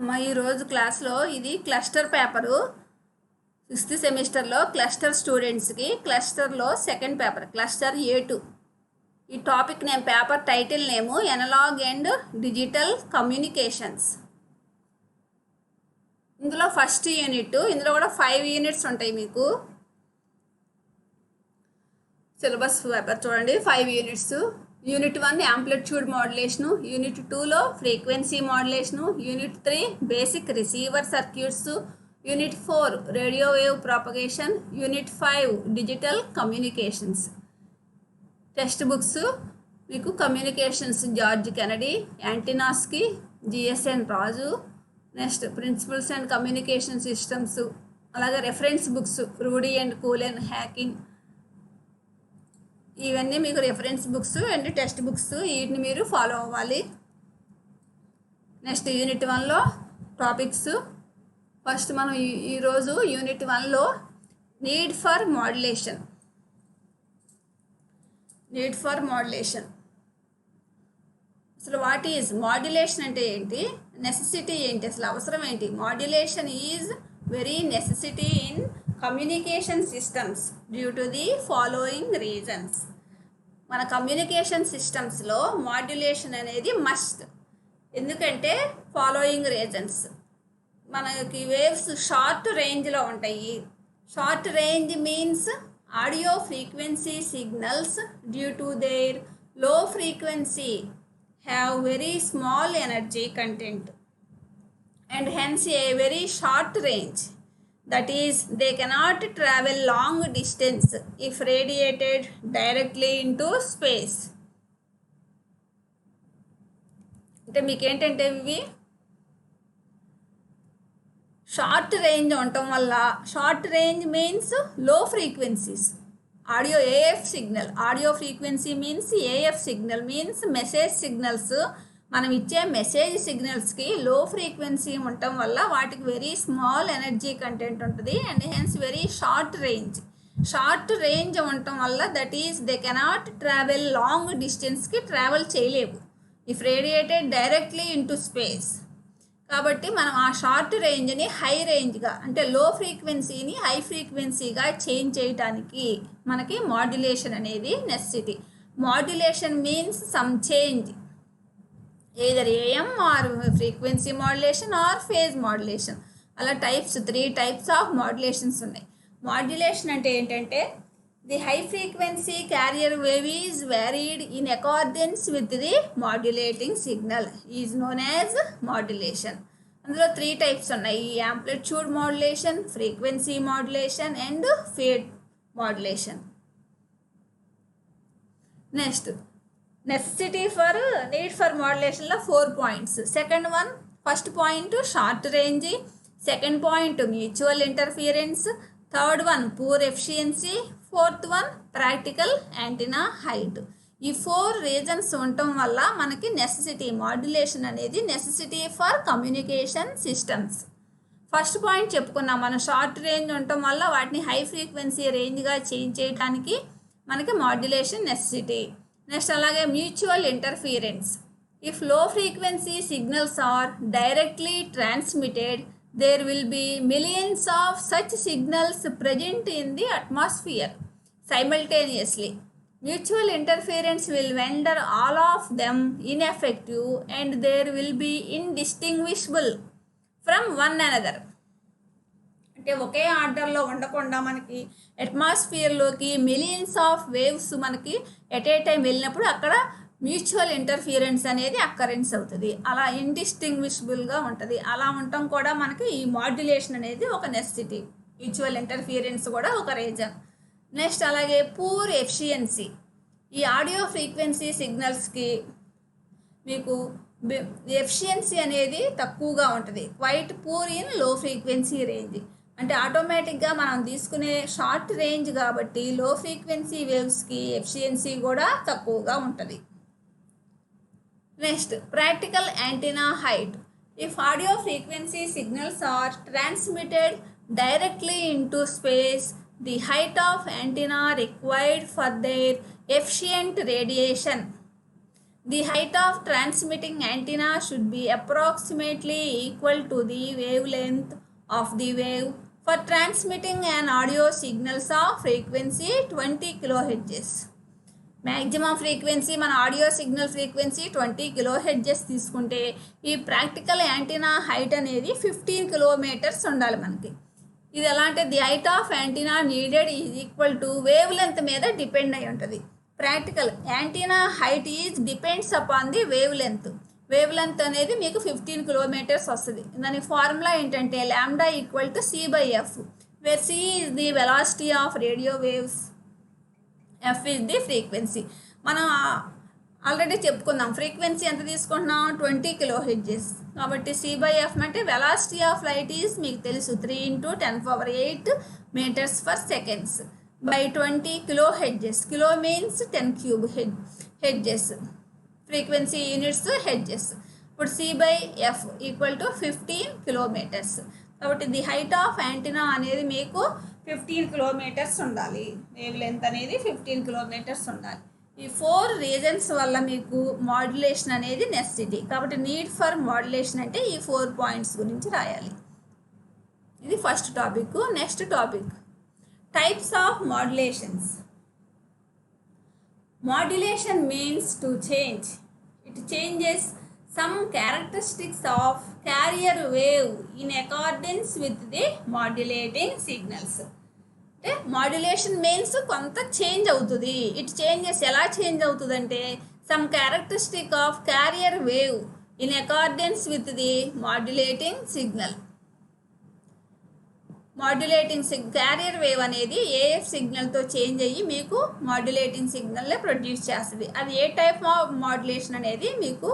అమ్మ ఈరోజు క్లాస్లో ఇది క్లస్టర్ పేపరు 6th సెమిస్టర్లో క్లస్టర్ స్టూడెంట్స్కి క్లస్టర్లో సెకండ్ పేపర్ క్లస్టర్ A2. ఈ topic name paper title name analogue and digital communications. ఇందులో ఫస్ట్ యూనిట్, ఇందులో కూడా 5 యూనిట్స్ ఉంటాయి. మీకు సిలబస్ పేపర్ చూడండి, 5 units. Unit 1 amplitude modulation, unit 2లో frequency modulation, unit 3 basic receiver circuits, unit 4 radio wave propagation, unit 5 digital communications. Text books మీకు communications George Kennedy, యాంటీనాస్కి GSN Raju, next principles and communication systems, అలాగే reference books Roddy and Coolen hacking. ఇవన్నీ మీకు reference books and text books, వీటిని మీరు follow అవ్వాలి. Next unit 1లో topics. First మనం ఈరోజు యూనిట్ 1లో నీడ్ ఫర్ మాడ్యులేషన్. అసలు వాట్ ఈజ్ మాడ్యులేషన్ అంటే ఏంటి, నెసెసిటీ ఏంటి, అసలు అవసరం ఏంటి? Modulation is very necessity in communication systems due to the following reasons. మన కమ్యూనికేషన్ సిస్టమ్స్లో మాడ్యులేషన్ అనేది మస్ట్. ఎందుకంటే ఫాలోయింగ్ రీజన్స్. మనకి వేవ్స్ షార్ట్ రేంజ్లో ఉంటాయి. Short range means audio frequency signals due to their low frequency have very small energy content and hence a very short range. That is, they cannot travel long distance if radiated directly into space. అంటే మీకు ఏంటంటే ఇవి short range ఉండటం వల్ల, short range means low frequencies. Audio AF signal, audio frequency means AF signal means message signals. మనం ఇచ్చే message సిగ్నల్స్కి low frequency ఉండటం వల్ల వాటికి వెరీ స్మాల్ ఎనర్జీ కంటెంట్ ఉంటుంది and hence very short range. Short range ఉండటం వల్ల that is they cannot travel long డిస్టెన్స్కి ట్రావెల్ చేయలేవు if radiated directly into space. కాబట్టి మనం ఆ షార్ట్ రేంజ్ని హై రేంజ్గా, అంటే లో ఫ్రీక్వెన్సీని హై ఫ్రీక్వెన్సీగా చేంజ్ చేయడానికి మనకి మాడ్యులేషన్ అనేది necessity. Modulation means some change, either AM or frequency modulation or phase modulation. అలా టైప్స్ 3 టైప్స్ ఆఫ్ మాడ్యులేషన్స్ ఉన్నాయి. మాడ్యులేషన్ అంటే ఏంటంటే the high frequency carrier wave is varied in accordance with the modulating signal is known as modulation. అందులో 3 types ఉన్నాయి: amplitude modulation, frequency modulation and phase modulation. Next necessity for need for మాడ్యులేషన్లో 4 points. Second one, first point short range, second point mutual interference, third one poor efficiency, fourth one practical antenna height. ఈ 4 reasons ఉండటం వల్ల మనకి necessity, modulation అనేది necessity for communication systems. First point చెప్పుకున్నాం మనం, short range ఉండటం వల్ల వాటిని హై ఫ్రీక్వెన్సీ రేంజ్గా చేంజ్ చేయడానికి మనకి మాడ్యులేషన్ నెసెసిటీ. నెక్స్ట్ అలాగే mutual interference. If low frequency signals are directly transmitted there will be millions of such signals present in the atmosphere simultaneously. Mutual interference will render all of them ineffective and there will be indistinguishable from one another. అంటే ఒకే ఆర్డర్లో ఉండకుండా మనకి అట్మాస్ఫియర్లోకి millions of waves మనకి at a time వెళ్ళినప్పుడు అక్కడ mutual interference అనేది అక్కరెన్స్ అవుతుంది. అలా ఇండిస్టింగ్విషబుల్గా ఉంటుంది. అలా ఉండటం కూడా మనకి ఈ మాడ్యులేషన్ అనేది ఒక నెసెసిటీ. మ్యూచువల్ ఇంటర్ఫియరెన్స్ కూడా ఒక రీజన్. నెక్స్ట్ అలాగే పూర్ ఎఫిషియన్సీ. ఈ ఆడియో ఫ్రీక్వెన్సీ సిగ్నల్స్కి మీకు ఎఫిషియన్సీ అనేది తక్కువగా ఉంటుంది. క్వైట్ పూర్ ఇన్ లో ఫ్రీక్వెన్సీ రేంజ్. అంటే ఆటోమేటిక్గా మనం తీసుకునే షార్ట్ రేంజ్ కాబట్టి లో ఫ్రీక్వెన్సీ వేవ్స్కి ఎఫిషియన్సీ కూడా తక్కువగా ఉంటుంది. Next practical antenna height. If audio frequency signals are transmitted directly into space the height of antenna required for their efficient radiation The height of transmitting antenna should be approximately equal to the wavelength of the wave for transmitting an audio signals of frequency 20 kHz. Maximum frequency మన audio signal frequency 20 kHz తీసుకుంటే ఈ practical antenna height అనేది 15 kilometres ఉండాలి మనకి. ఇది ఎలా అంటే the height of antenna needed is equal to wavelength మీద డిపెండ్ అయి ఉంటుంది. Practical antenna height is depends upon the wavelength. Wavelength అనేది మీకు 15 కిలోమీటర్స్ వస్తుంది. దాని ఫార్ములా ఏంటంటే lambda equal to C/F, where C is the velocity of radio waves, F is the frequency. మనం already చెప్పుకుందాం frequency ఎంత తీసుకుంటున్నాం 20 kHz. కాబట్టి C/F అంటే వెలాసిటీ ఆఫ్ లైట్ ఈజ్ మీకు తెలుసు 3 × 10⁸ meters per seconds by 20 kHz. Kilo means 10 cube hedges, frequency units hedges. ఇప్పుడు C/F equal to 15 kilometres. కాబట్టి ది హైట్ ఆఫ్ యాంటీనా అనేది మీకు 15 కిలోమీటర్స్ ఉండాలి. వేవ్ లెంత్ అనేది 15 కిలోమీటర్స్ ఉండాలి. ఈ 4 రీజన్స్ వల్ల మీకు మాడ్యులేషన్ అనేది నెసెసిటీ. కాబట్టి నీడ్ ఫర్ మాడ్యులేషన్ అంటే ఈ 4 పాయింట్స్ గురించి రాయాలి. ఇది first topic. Next topic types of modulations. Modulation means to change. It changes some characteristics of carrier wave in accordance with the modulating signals. అంటే మాడ్యులేషన్ మీన్స్ కొంత change అవుతుంది. It changes ఎలా change అవుతుంది అంటే some characteristic of carrier wave in accordance with the modulating signal. Carrier wave అనేది AF సిగ్నల్తో change అయ్యి మీకు modulating సిగ్నల్నే produce చేస్తుంది. అది ఏ టైప్ ఆఫ్ మాడ్యులేషన్ అనేది మీకు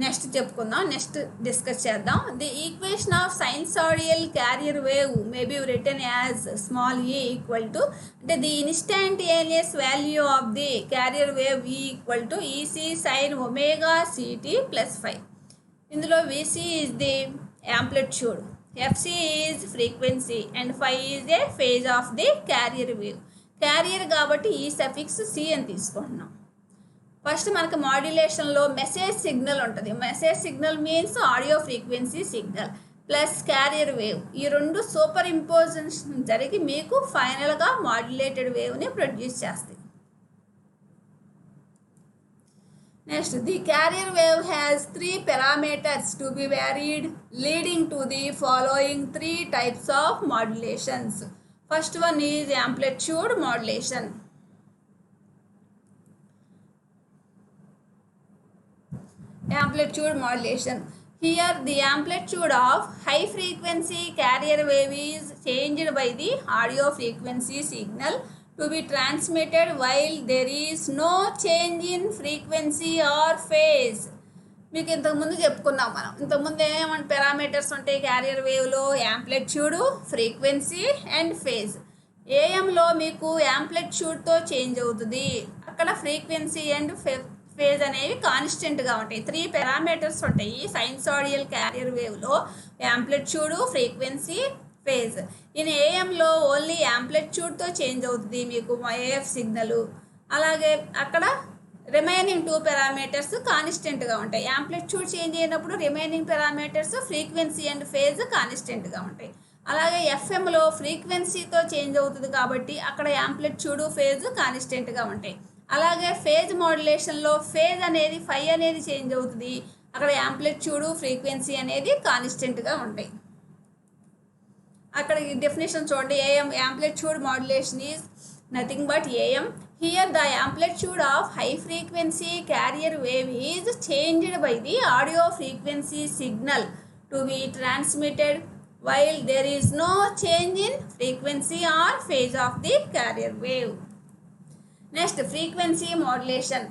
నెక్స్ట్ చెప్పుకుందాం, నెక్స్ట్ డిస్కస్ చేద్దాం. The equation of sinusoidal carrier wave may be written as small e equal to అంటే the instantaneous value of the carrier wave e equal to EC sin ωct + phi. ఇందులో VC is the amplitude, FC is frequency and phi is a phase of the carrier wave. Carrier కాబట్టి ఈ suffix C అని తీసుకుంటున్నాం. First మనకు మాడ్యులేషన్లో message signal ఉంటుంది. Message signal means audio frequency signal plus carrier wave. ఈ రెండు super imposition జరిగి మీకు ఫైనల్గా మాడ్యులేటెడ్ వేవ్ని ప్రొడ్యూస్ చేస్తాయి. Next the carrier wave has 3 parameters to be varied leading to the following 3 types of modulations. First one is amplitude modulation. Amplitude modulation. Here the amplitude of high frequency carrier wave is changed by the audio frequency signal to be transmitted while there is no change in frequency or phase. మీకు ఇంతకుముందు చెప్పుకున్నాం మనం. ఇంతకుముందు ఏమేమి parameters ఉంటాయి carrier వేవ్లో? Amplitude, frequency and phase. ఏఎంలో మీకు యాంప్లిట్యూడ్తో చేంజ్ అవుతుంది, అక్కడ ఫ్రీక్వెన్సీ అండ్ ఫేజ్ అనేవి కాన్స్టెంట్గా ఉంటాయి. 3 పారామీటర్స్ ఉంటాయి సైన్సాడియల్ క్యారియర్ వేవ్లో: యాంప్లిట్యూడ్, ఫ్రీక్వెన్సీ, ఫేజ్. ఇన్ ఏఎంలో ఓన్లీ యాంప్లిట్యూడ్తో చేంజ్ అవుతుంది మీకు ఏఎఫ్ సిగ్నల్. అలాగే అక్కడ రిమైనింగ్ 2 పారామీటర్స్ కాన్స్టెంట్గా ఉంటాయి. యాంప్లిట్యూడ్ చేంజ్ అయినప్పుడు remaining parameters frequency and phase కాన్స్టెంట్గా ఉంటాయి. అలాగే ఎఫ్ఎంలో ఫ్రీక్వెన్సీతో చేంజ్ అవుతుంది కాబట్టి అక్కడ యాంప్లిట్యూడ్, ఫేజ్ కాన్స్టెంట్గా ఉంటాయి. అలాగే ఫేజ్ మాడ్యులేషన్లో ఫేజ్ అనేది phi అనేది చేంజ్ అవుతుంది, అక్కడ యాంప్లిట్యూడ్, ఫ్రీక్వెన్సీ అనేది కాన్స్టెంట్గా ఉంటాయి. అక్కడ డెఫినేషన్ చూడండి. AM amplitude modulation is nothing but AM. Here the amplitude of high frequency carrier wave is changed by the audio frequency signal to be transmitted while there is no change in frequency or phase of the carrier wave. Next, frequency modulation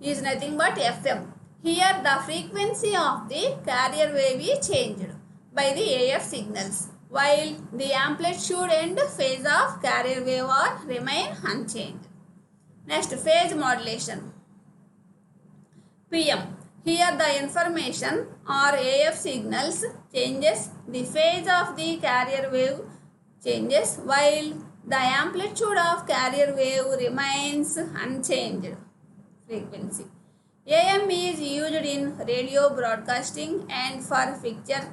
is nothing but FM. Here the frequency of the carrier wave is changed by the AF signals while the amplitude and phase of carrier wave are remain unchanged. Next, phase modulation. PM. Here the information or AF signals changes, the phase of the carrier wave changes while the amplitude of carrier wave remains unchanged. Frequency. AM is used in radio broadcasting and for picture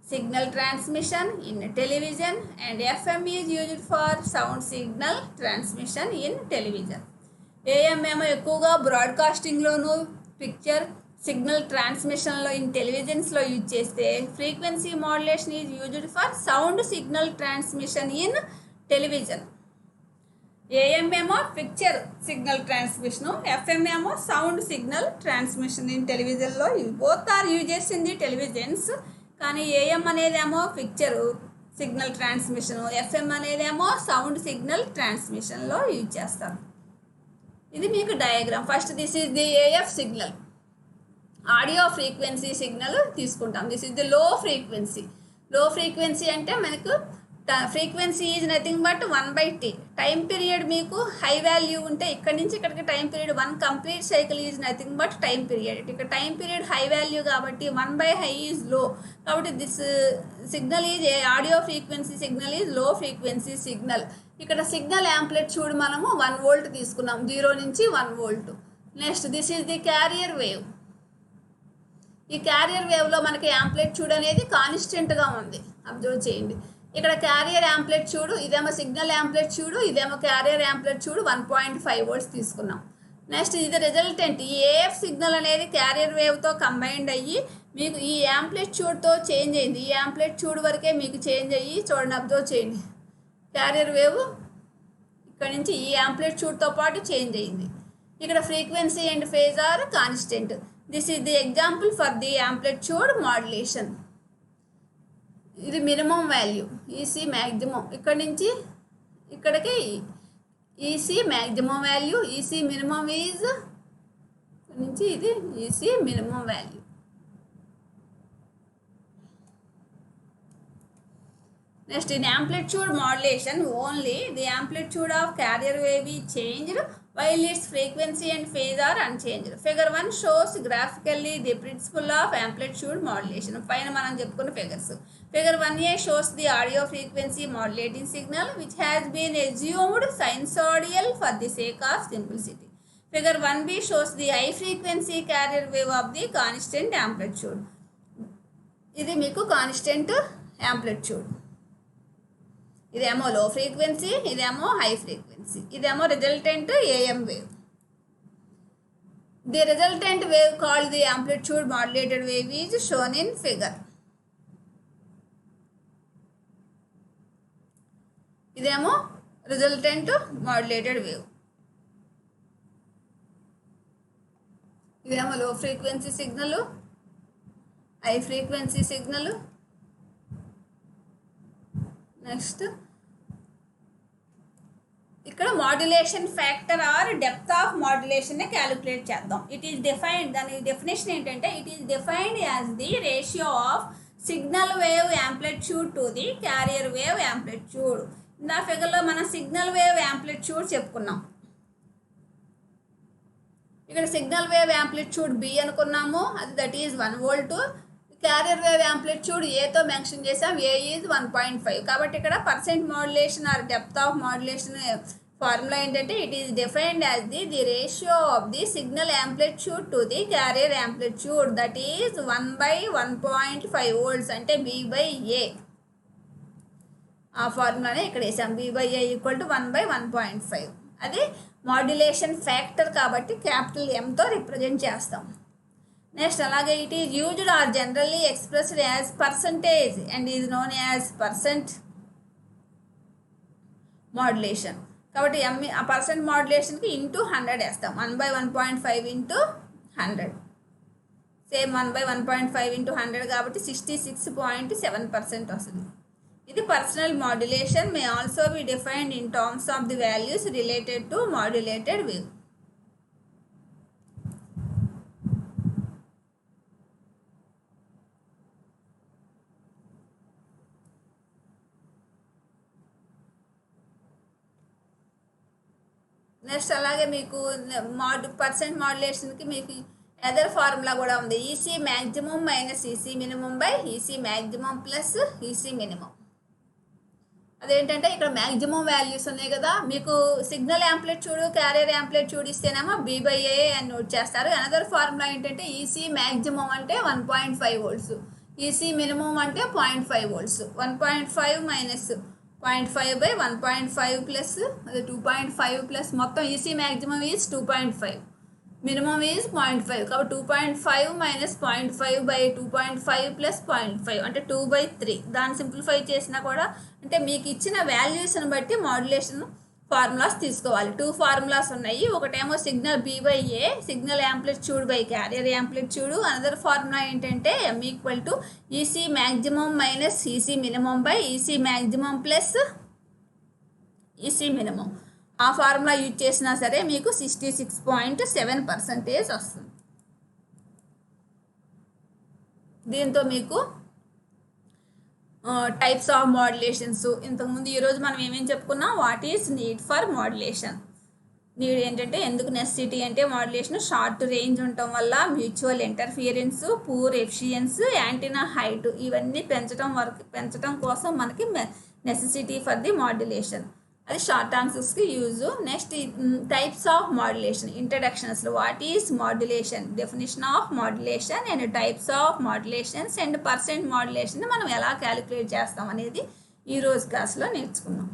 signal transmission in television, and FM is used for sound signal transmission in television. AM ఏమో ఎక్కువగా బ్రాడ్కాస్టింగ్లోను picture signal ట్రాన్స్మిషన్లో in టెలివిజన్స్లో use చేస్తే frequency modulation is used for sound signal transmission in television. AM ఏమో picture signal transmission, FM ఏమో sound signal transmission in టెలివిజన్లో both are uses in the televisions. కానీ AM అనేదేమో పిక్చర్ సిగ్నల్ ట్రాన్స్మిషన్, FM అనేదేమో sound signal ట్రాన్స్మిషన్లో use చేస్తారు. ఇది మీకు diagram. First this is the AF signal, audio frequency signal తీసుకుంటాం. దిస్ ఈజ్ ది లో ఫ్రీక్వెన్సీ. లో ఫ్రీక్వెన్సీ అంటే మనకు frequency is nothing but 1/t. Time period మీకు హై వాల్యూ ఉంటే ఇక్కడ నుంచి ఇక్కడికి time period 1 complete cycle is nothing but time period. ఇక్కడ టైం పీరియడ్ హై వాల్యూ కాబట్టి 1/high ఈజ్ లో. కాబట్టి this signal is audio frequency signal is low frequency signal. ఇక్కడ signal amplitude మనము 1 volt తీసుకున్నాం, 0 నుంచి 1 volt. Next this is the carrier wave. ఈ carrier వేవ్లో మనకి యాంప్లిట్యూడ్ అనేది కాన్స్టెంట్గా ఉంది, అబ్జర్వ్ చేయండి. ఇక్కడ క్యారియర్ యాంప్లిట్యూడ్, ఇదేమో సిగ్నల్ యాంప్లిట్యూడ్, ఇదేమో క్యారియర్ యాంప్లిట్యూడ్ 1.5 volts తీసుకున్నాం. నెక్స్ట్ ఇది రిజల్టెంట్. ఈ AF సిగ్నల్ అనేది క్యారియర్ వేవ్తో కంబైన్డ్ అయ్యి మీకు ఈ యాంప్లిట్యూడ్తో చేంజ్ అయింది. ఈ యాంప్లిట్యూడ్ వరకే మీకు చేంజ్ అయ్యి చూడండి, అబ్జర్వ్ చేయండి. క్యారియర్ వేవ్ ఇక్కడ నుంచి ఈ యాంప్లిట్యూడ్తో పాటు చేంజ్ అయింది. ఇక్కడ frequency and phase are constant. This is the example for the amplitude modulation. ఇది మినిమం వాల్యూ, EC మ్యాక్సిమం. ఇక్కడ నుంచి ఇక్కడికి EC maximum value, EC minimum is ఇక్కడ నుంచి ఇది EC minimum value. Next, in amplitude modulation, only the amplitude of carrier wave is changed while its frequency and phase are unchanged. Figure 1 shows graphically the principle of amplitude modulation. Pine manam cheppukunna figures. Figure 1a shows the audio frequency modulating signal which has been assumed sinusoidal for the sake of simplicity. Figure 1b shows the high frequency carrier wave of the constant amplitude. ఇది మీకు constant amplitude. ఇదేమో low frequency, ఇదేమో high frequency, ఇదేమో resultant AM wave. The resultant wave called the amplitude modulated wave is shown in figure. ఇదేమో resultant modulated wave, ఇదేమో low frequency signal, high frequency signal. Next ఇక్కడ modulation factor or depth of మాడ్యులేషన్ని calculate చేద్దాం. It is defined, దాని definition ఏంటంటే it is defined as the ratio of signal wave amplitude to the carrier wave amplitude. నా ఫిగర్లో మనం signal wave amplitude చెప్పుకున్నాం. ఇక్కడ సిగ్నల్ వేవ్ యాంప్లిట్యూడ్ B అనుకున్నాము, అది that is 1 volt. Carrier wave amplitude ఏతో మెన్షన్ చేసాం, A ఈజ్ 1.5. కాబట్టి ఇక్కడ percent modulation or depth of modulation formula ఏంటంటే it is defined as the ratio of the signal amplitude to the carrier amplitude that is 1/1.5 volts అంటే B/A. ఆ ఫార్ములానే ఇక్కడ వేసాం, B/A = 1/1.5. అది మాడ్యులేషన్ ఫ్యాక్టర్ కాబట్టి క్యాపిటల్ Mతో రిప్రజెంట్ చేస్తాం. నెక్స్ట్ అలాగే it is used or generally expressed as percentage and is known as percent modulation. కాబట్టి ఆ పర్సెంట్ మాడ్యులేషన్కి ఇంటూ 100 వేస్తాం. 1/1.5 ఇంటూ 100 సేమ్ 1/1.5 ఇంటూ 100 కాబట్టి 66.7% వస్తుంది. ఇది personal modulation may also be defined in terms of the values related to modulated wave. Next అలాగే మీకు percent మాడ్యులేషన్కి మీకు other formula కూడా ఉంది. EC maximum minus EC minimum by EC maximum plus EC minimum. అదేంటంటే ఇక్కడ మ్యాక్సిమం వాల్యూస్ ఉన్నాయి కదా, మీకు సిగ్నల్ యాంప్లిట్యూడ్ క్యారియర్ యాంప్లిట్యూడ్ ఇస్తేనేమో B/A అని నోట్ చేస్తారు. అనదర్ ఫార్ములా ఏంటంటే ఈసీ మ్యాక్సిమం అంటే 1.5 వోల్ట్స్, ఈసీ మినిమం అంటే 0.5 వోల్ట్స్. 1.5 మైనస్ 0.5/1.5 ప్లస్ అదే 2.5 ప్లస్ మొత్తం EC maximum is 2.5, minimum is 0.5. కాబట్టి 2.5 మైనస్ 0.5/2.5 ప్లస్ 0.5 అంటే 2/3. దాన్ని సింప్లిఫై చేసినా కూడా అంటే మీకు ఇచ్చిన వాల్యూస్ని బట్టి మాడ్యులేషన్ ఫార్ములాస్ తీసుకోవాలి. 2 ఫార్ములాస్ ఉన్నాయి. ఒకటేమో signal B/A, signal amplitude by carrier amplitude. Another formula ఏంటంటే M = EC maximum minus EC minimum by EC maximum plus EC minimum. ఆ ఫార్ములా యూజ్ చేసినా సరే మీకు 66.7% వస్తుంది. దీంతో మీకు టైప్స్ ఆఫ్ మాడ్యులేషన్స్ ఇంతకుముందు ఈరోజు మనం ఏమేమి చెప్పుకున్నాం, what is need for modulation. Need ఏంటంటే ఎందుకు నెసెసిటీ అంటే మాడ్యులేషన్ షార్ట్ రేంజ్ ఉండటం వల్ల, mutual interference, poor efficiency, antenna height ఇవన్నీ పెంచడం కోసం మనకి నెసెసిటీ ఫర్ ది మాడ్యులేషన్. అది షార్ట్ ఆన్సర్స్కి use. Next types of modulation ఇంట్రడక్షన్స్లో what is modulation, definition of modulation and types of modulations and percent modulation మనం ఎలా క్యాలిక్యులేట్ చేస్తాం అనేది ఈరోజు క్లాస్లో నేర్చుకున్నాం.